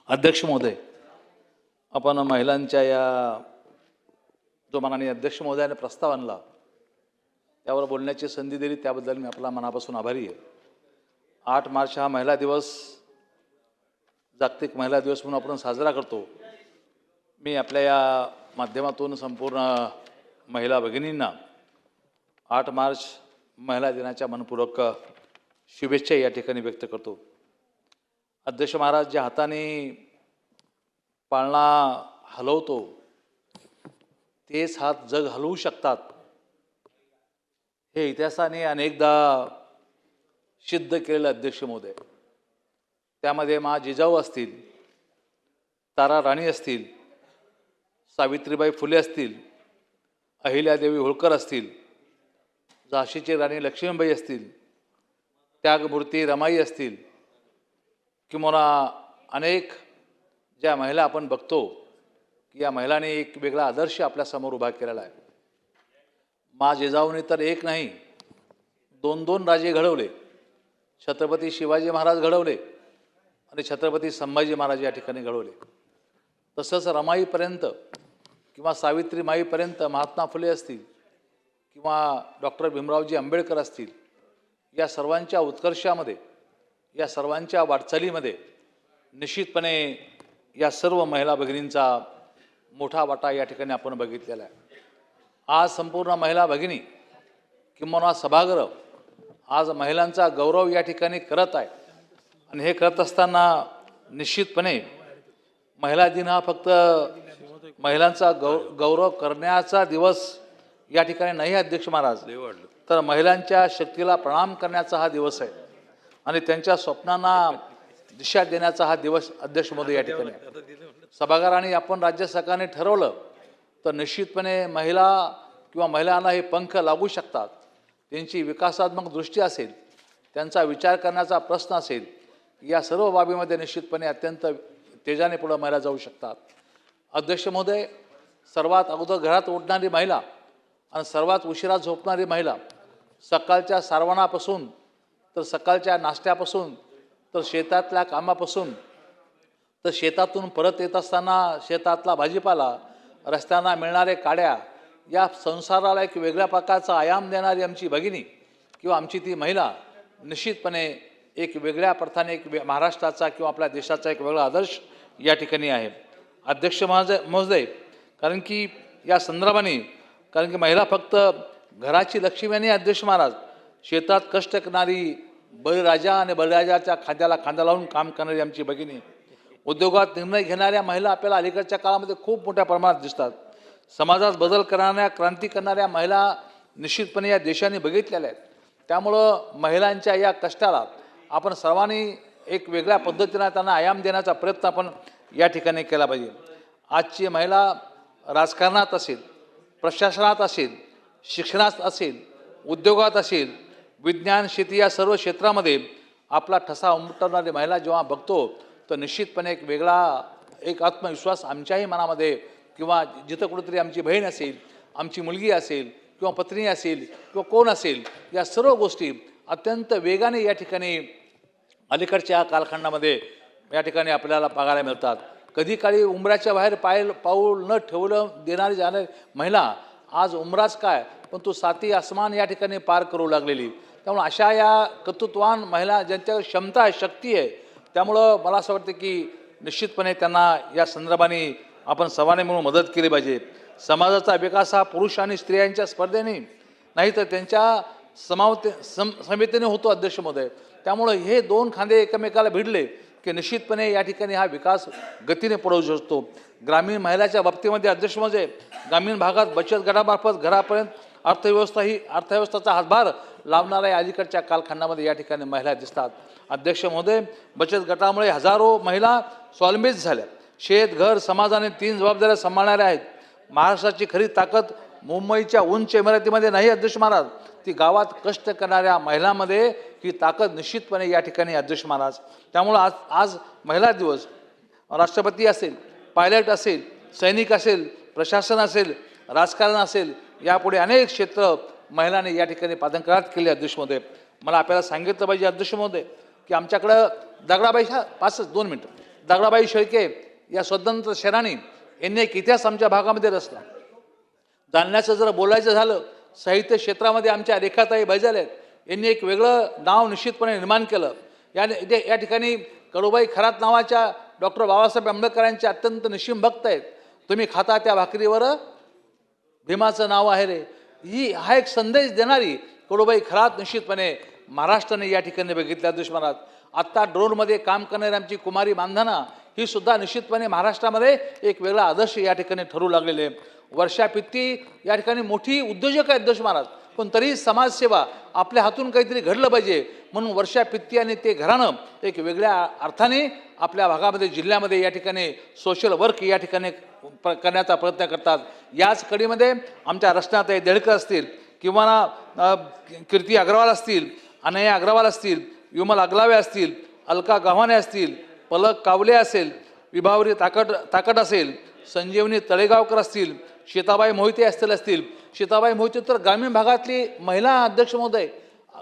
अध्यक्ष महोदय, आपण महिलांच्या या जो माननीय अध्यक्ष महोदयाने प्रस्ताव आणला त्यावर बोलण्याची संधी दिली त्याबद्दल मी आपला मनापासून आभारी आहे। 8 मार्च हा महिला दिवस जागतिक महिला दिवस म्हणून आपण साजरा करतो। मी आपल्या या माध्यमातून संपूर्ण महिला भगिनींना 8 मार्च महिला दिनाच्या मनपूर्वक शुभेच्छा या ठिकाणी व्यक्त करतो। अध्यक्ष महाराज ज्या हाताने पाळणा हलवतो तेच हात जग हलवू शकतात हे इतिहासाने अनेकदा सिद्ध केलेलं अध्यक्ष महोदय। त्यामध्ये मा जिजाऊ असतील, तारा राणी असतील, सावित्रीबाई फुले असतील, अहिल्यादेवी होळकर असतील, झाशीची राणी लक्ष्मीबाई असतील, त्यागमूर्ती रमाई असतील, किंवा अनेक ज्या महिला आपण बघतो की या महिलांनी एक वेगळा आदर्श आपल्यासमोर उभा केलेला आहे। मा जिजाऊने तर एक नाही 2 राजे घडवले। छत्रपती शिवाजी महाराज घडवले आणि छत्रपती संभाजी महाराज या ठिकाणी घडवले। तसंच रमाईपर्यंत किंवा सावित्रीमाईपर्यंत महात्मा फुले असतील किंवा डॉक्टर भीमरावजी आंबेडकर असतील, या सर्वांच्या उत्कर्षामध्ये, या सर्वांच्या वाटचालीमध्ये निश्चितपणे या सर्व महिला भगिनींचा मोठा वाटा या ठिकाणी आपण बघितलेला आहे। आज संपूर्ण महिला भगिनी किंवा सभागृह आज महिलांचा गौरव या ठिकाणी करत आहे आणि हे करत असताना निश्चितपणे महिला दिन हा फक्त महिलांचा गौरव करण्याचा दिवस या ठिकाणी नाही अध्यक्ष महाराज, तर महिलांच्या शक्तीला प्रणाम करण्याचा हा दिवस आहे आणि त्यांच्या स्वप्नांना दिशा देण्याचा हा दिवस अध्यक्ष महोदय या ठिकाणी आहे। सभागृहाने आपण राज्य सरकारने ठरवलं तर निश्चितपणे महिला किंवा महिलांना हे पंख लागू शकतात। त्यांची विकासात्मक दृष्टी असेल, त्यांचा विचार करण्याचा प्रश्न असेल, या सर्व बाबीमध्ये निश्चितपणे अत्यंत तेजाने पुढे महिला जाऊ शकतात। अध्यक्ष महोदय, सर्वात अगोदर घरात उठणारी महिला आणि सर्वात उशिरा झोपणारी महिला, सकाळच्या सारवणापासून तर सकाळच्या नाश्त्यापासून तर शेतातल्या कामापासून तर शेतातून परत येत असताना शेतातला भाजीपाला, रस्त्यांना मिळणारे काड्या, या संसाराला एक वेगळ्या प्रकारचा आयाम देणारी आमची भगिनी किंवा आमची ती महिला निश्चितपणे एक वेगळ्या अर्थाने एक महाराष्ट्राचा किंवा आपल्या देशाचा एक वेगळा आदर्श या ठिकाणी आहे। अध्यक्ष महोदय, कारण की या संदर्भाने कारण की महिला फक्त घराची लक्ष्मी नाही अध्यक्ष महाराज, शेतात कष्ट करणारी बळीराजा आणि बळीराजाच्या खांद्याला खांदा लावून काम करणारी आमची भगिनी, उद्योगात निर्णय घेणाऱ्या महिला आपल्याला अलीकडच्या काळामध्ये खूप मोठ्या प्रमाणात दिसतात। समाजात बदल करणाऱ्या, क्रांती करणाऱ्या महिला निश्चितपणे या देशाने बघितलेल्या आहेत। त्यामुळं महिलांच्या या कष्टाला आपण सर्वांनी एक वेगळ्या पद्धतीने त्यांना आयाम देण्याचा प्रयत्न आपण या ठिकाणी केला पाहिजे। आजची महिला राजकारणात असेल, प्रशासनात असेल, शिक्षणात असेल, उद्योगात असेल, विज्ञान शेती या सर्व क्षेत्रामध्ये आपला ठसा उमटवणारी महिला जेव्हा बघतो तर निश्चितपणे एक वेगळा एक आत्मविश्वास आमच्याही मनामध्ये किंवा जिथं कुठेतरी आमची बहीण असेल, आमची मुलगी असेल किंवा पत्नी असेल किंवा कोण असेल, या सर्व गोष्टी अत्यंत वेगाने या ठिकाणी अलीकडच्या कालखंडामध्ये या ठिकाणी आपल्याला बघायला मिळतात। कधी काळी उंबराच्या बाहेर पाऊल न ठेवलं देणारी जाणारी महिला आज उमराच काय पण तो 7 आसमान या ठिकाणी पार करू लागलेली। त्यामुळे अशा या कर्तृत्ववान महिला ज्यांच्या क्षमता आहे, शक्ती आहे, त्यामुळं मला असं वाटतं की निश्चितपणे त्यांना या संदर्भाने आपण सर्वांनी मिळून मदत केली पाहिजे। समाजाचा विकास हा पुरुष आणि स्त्रियांच्या स्पर्धेने नाही तर त्यांच्या समितीने होतो अध्यक्ष महोदय। त्यामुळं हे 2 खांदे एकमेकाला भिडले की निश्चितपणे या ठिकाणी हा विकास गतीने पुढवू शकतो। ग्रामीण महिलाच्या बाबतीमध्ये अध्यक्ष महोदय, ग्रामीण भागात बचत गटामार्फत घरापर्यंत अर्थव्यवस्थेचा हातभार लावणाऱ्या अलीकडच्या कालखंडामध्ये या ठिकाणी महिला दिसतात। अध्यक्ष महोदय, बचत गटामुळे हजारो महिला स्वावलंबीच झाल्या। शेत, घर, समाजाने 3 जबाबदाऱ्या सांभाळणाऱ्या आहेत। महाराष्ट्राची खरी ताकद मुंबईच्या उंच इमारतीमध्ये नाही अध्यक्ष महाराज, ती गावात कष्ट करणाऱ्या महिलांमध्ये ही ताकद निश्चितपणे या ठिकाणी अध्यक्ष महाराज। त्यामुळं आज महिला दिवस राष्ट्रपती असेल, पायलट असेल, सैनिक असेल, प्रशासन असेल, राजकारण असेल, यापुढे अनेक क्षेत्र महिलांनी या ठिकाणी पादांकरात केले अध्यक्ष महोदय। मला आपल्याला सांगितलं पाहिजे अध्यक्ष महोदय की आमच्याकडं दगडाबाई 2 मिनिटं दगडाबाई शेळके या स्वतंत्र सेनानी यांनी एक इतिहास आमच्या भागामध्ये रचला. जालन्याचं जर बोलायचं झालं, साहित्य क्षेत्रामध्ये आमच्या रेखाताई बैजाल आहेत, यांनी एक वेगळं नाव निश्चितपणे निर्माण केलं. या ठिकाणी कडूबाई खरात नावाच्या डॉक्टर बाबासाहेब आंबेडकरांचे अत्यंत निश्चिम भक्त आहेत. तुम्ही खाता त्या भाकरीवर भीमाचं नाव आहे रे, हा एक संदेश देणारी कडूबाई खरात निश्चितपणे महाराष्ट्राने या ठिकाणी बघितल्या. दुश्मनात आत्ता ड्रोनमध्ये काम करणारी आमची कुमारी मानधना ही सुद्धा निश्चितपणे महाराष्ट्रामध्ये एक वेगळा आदर्श या ठिकाणी ठरू लागलेले. वर्षा पित्ती या ठिकाणी मोठी उद्योजक आहेत दुश्मनात, पण तरी समाजसेवा आपल्या हातून काहीतरी घडलं पाहिजे म्हणून वर्षा पित्ती आणि ते घराणं एक वेगळ्या अर्थाने आपल्या भागामध्ये जिल्ह्यामध्ये या ठिकाणी सोशल वर्क या ठिकाणी करण्याचा प्रयत्न करतात. याच कडीमध्ये आमच्या रचनाताई देळकर असतील किंवा कीर्ती अग्रवाल असतील, अनया अग्रवाल असतील, विमल अगलावे असतील, अलका गव्हाणे असतील, पलक कावले असेल, विभावरी ताकट असेल, संजीवनी तळेगावकर असतील, सीताबाई मोहिते असतील. सीताबाई मोहिते तर ग्रामीण भागातली महिला अध्यक्ष महोदय,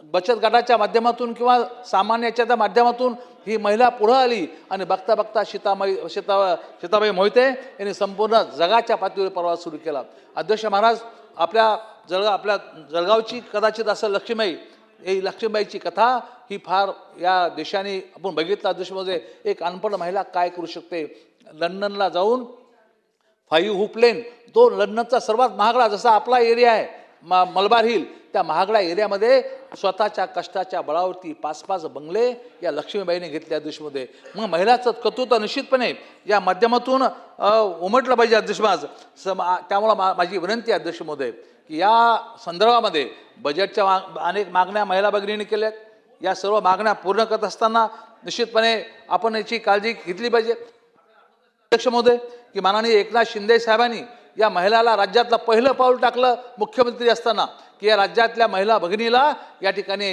बचत गटाच्या माध्यमातून किंवा सामान्य याच्या माध्यमातून ही महिला पुढं आली आणि बघता बघता सीताबाई मोहिते यांनी संपूर्ण जगाच्या पातळीवर प्रवास सुरू केला. अध्यक्ष महाराज, आपल्या जळगावची कदाचित असं लक्ष्मीबाईची कथा ही फार या देशाने आपण बघितलं. अध्यक्ष महोदय, एक अनपढ महिला काय करू शकते. लंडनला जाऊन 5 हूप लेन, तो लंडनचा सर्वात महागडा, जसा आपला एरिया आहे मलबार हिल, त्या महागड्या एरियामध्ये स्वतःच्या कष्टाच्या बळावरती 5-5 बंगले या लक्ष्मीबाईने घेतले. अध्यक्षमध्ये मग महिलाचं कर्तृत्व निश्चितपणे या माध्यमातून उमटलं पाहिजे. अध्यक्ष त्यामुळं माझी विनंती आहे अध्यक्ष महोदय की या संदर्भामध्ये बजेटच्या अनेक मागण्या महिला भगिनींनी केल्यात. या सर्व मागण्या पूर्ण करत असताना निश्चितपणे आपण याची काळजी घेतली पाहिजे. अध्यक्ष महोदय की माननीय एकनाथ शिंदे साहेबांनी या महिलाला राज्यातलं पहिलं पाऊल टाकलं मुख्यमंत्री असताना, की या राज्यातल्या महिला भगिनीला या ठिकाणी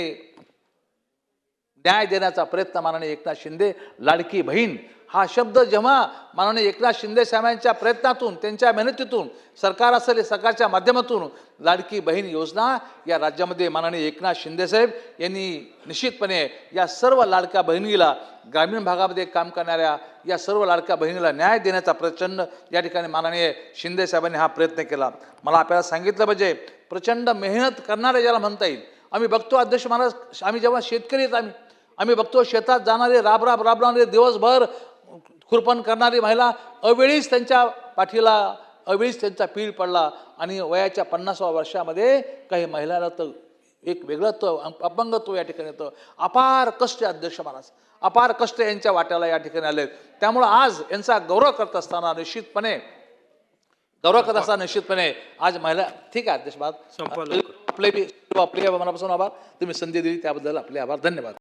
न्याय देण्याचा प्रयत्न माननीय एकनाथ शिंदे. लाडकी बहीण हा शब्द जेव्हा माननीय एकनाथ शिंदे साहेबांच्या प्रयत्नातून, त्यांच्या मेहनतीतून, सरकार असेल सरकारच्या माध्यमातून लाडकी बहीण योजना या राज्यामध्ये माननीय एकनाथ शिंदे साहेब यांनी निश्चितपणे या सर्व लाडक्या बहिणीला, ग्रामीण भागामध्ये काम करणाऱ्या या सर्व लाडक्या बहिणीला न्याय देण्याचा प्रचंड या ठिकाणी माननीय शिंदे साहेबांनी हा प्रयत्न केला. मला आपल्याला सांगितलं पाहिजे, प्रचंड मेहनत करणारे ज्याला म्हणता येईल. आम्ही बघतो अध्यक्ष महाराज, आम्ही जेव्हा शेतकरी आहेत, आम्ही बघतो शेतात जाणारे राबणारे दिवसभर खुरपण करणारी महिला, अवेळीच त्यांच्या पाठीला अवेळीच त्यांचा पीळ पडला आणि वयाच्या 50व्या वर्षामध्ये काही महिलांना तर एक वेगळं अपंगत्व या ठिकाणी येतं. अपार कष्ट अध्यक्ष महाराज, अपार कष्ट यांच्या वाट्याला या ठिकाणी आले. त्यामुळं आज यांचा गौरव करत असताना निश्चितपणे आज महिला, ठीक आहे अध्यक्ष महाराज, आपले मनापासून आभार. तुम्ही संधी दिली त्याबद्दल आपले आभार. धन्यवाद.